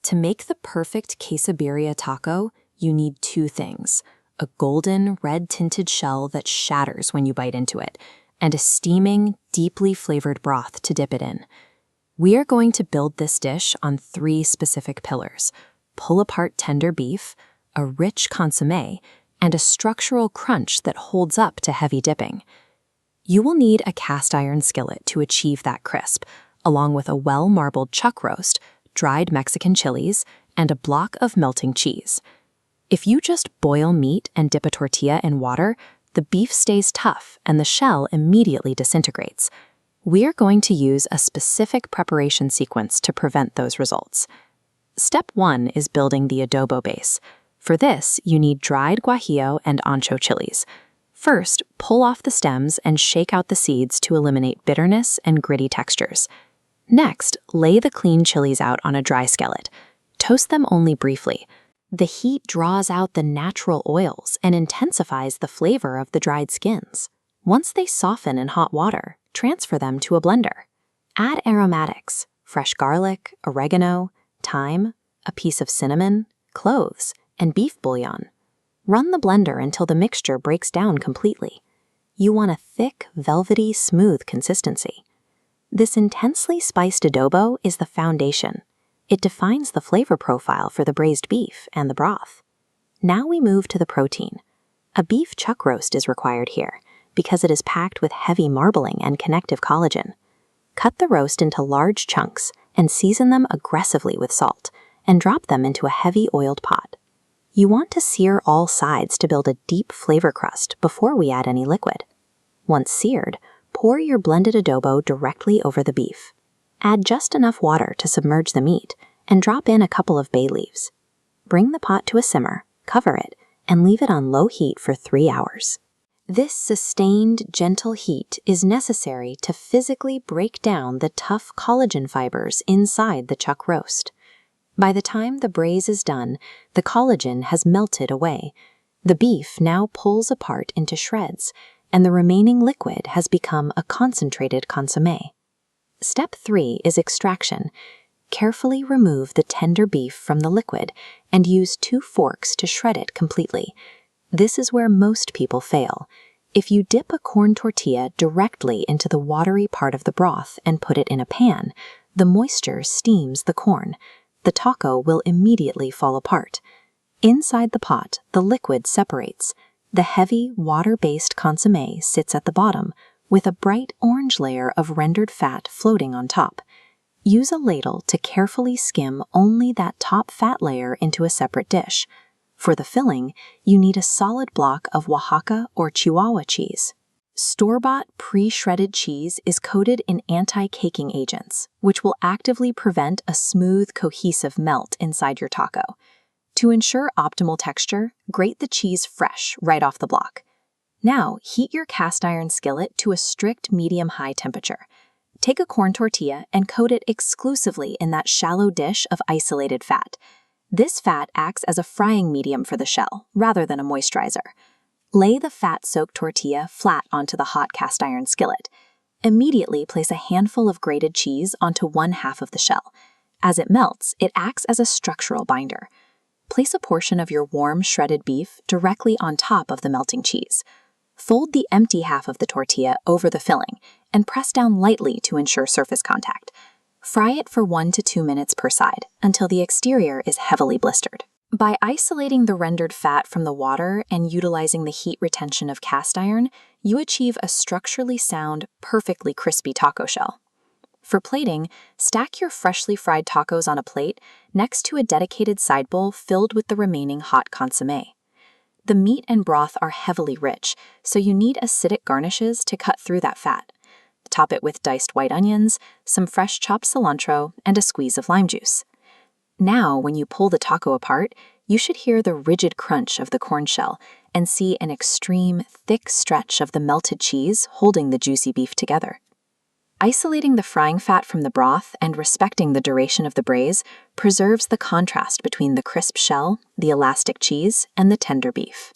To make the perfect quesabirria taco, you need two things: a golden, red-tinted shell that shatters when you bite into it, and a steaming, deeply flavored broth to dip it in. We are going to build this dish on three specific pillars: pull-apart tender beef, a rich consommé, and a structural crunch that holds up to heavy dipping. You will need a cast iron skillet to achieve that crisp, along with a well-marbled chuck roast, dried Mexican chilies, and a block of melting cheese. If you just boil meat and dip a tortilla in water, the beef stays tough and the shell immediately disintegrates. We are going to use a specific preparation sequence to prevent those results. Step 1 is building the adobo base. For this, you need dried guajillo and ancho chilies. First, pull off the stems and shake out the seeds to eliminate bitterness and gritty textures. Next, lay the clean chilies out on a dry skillet. Toast them only briefly. The heat draws out the natural oils and intensifies the flavor of the dried skins. Once they soften in hot water, transfer them to a blender. Add aromatics: fresh garlic, oregano, thyme, a piece of cinnamon, cloves, and beef bouillon. Run the blender until the mixture breaks down completely. You want a thick, velvety, smooth consistency. This intensely spiced adobo is the foundation. It defines the flavor profile for the braised beef and the broth. Now we move to the protein. A beef chuck roast is required here because it is packed with heavy marbling and connective collagen. Cut the roast into large chunks and season them aggressively with salt, and drop them into a heavy oiled pot. You want to sear all sides to build a deep flavor crust before we add any liquid. Once seared, pour your blended adobo directly over the beef. Add just enough water to submerge the meat, and drop in a couple of bay leaves. Bring the pot to a simmer, cover it, and leave it on low heat for 3 hours. This sustained, gentle heat is necessary to physically break down the tough collagen fibers inside the chuck roast. By the time the braise is done, the collagen has melted away. The beef now pulls apart into shreds, and the remaining liquid has become a concentrated consommé. Step 3 is extraction. Carefully remove the tender beef from the liquid and use 2 forks to shred it completely. This is where most people fail. If you dip a corn tortilla directly into the watery part of the broth and put it in a pan, the moisture steams the corn. The taco will immediately fall apart. Inside the pot, the liquid separates. The heavy, water-based consommé sits at the bottom, with a bright orange layer of rendered fat floating on top. Use a ladle to carefully skim only that top fat layer into a separate dish. For the filling, you need a solid block of Oaxaca or Chihuahua cheese. Store-bought pre-shredded cheese is coated in anti-caking agents, which will actively prevent a smooth, cohesive melt inside your taco. To ensure optimal texture, grate the cheese fresh right off the block. Now, heat your cast iron skillet to a strict medium-high temperature. Take a corn tortilla and coat it exclusively in that shallow dish of isolated fat. This fat acts as a frying medium for the shell, rather than a moisturizer. Lay the fat-soaked tortilla flat onto the hot cast iron skillet. Immediately place a handful of grated cheese onto one half of the shell. As it melts, it acts as a structural binder. Place a portion of your warm shredded beef directly on top of the melting cheese. Fold the empty half of the tortilla over the filling and press down lightly to ensure surface contact. Fry it for 1 to 2 minutes per side until the exterior is heavily blistered. By isolating the rendered fat from the water and utilizing the heat retention of cast iron, you achieve a structurally sound, perfectly crispy taco shell. For plating, stack your freshly fried tacos on a plate next to a dedicated side bowl filled with the remaining hot consommé. The meat and broth are heavily rich, so you need acidic garnishes to cut through that fat. Top it with diced white onions, some fresh chopped cilantro, and a squeeze of lime juice. Now, when you pull the taco apart, you should hear the rigid crunch of the corn shell and see an extreme, thick stretch of the melted cheese holding the juicy beef together. Isolating the frying fat from the broth and respecting the duration of the braise preserves the contrast between the crisp shell, the elastic cheese, and the tender beef.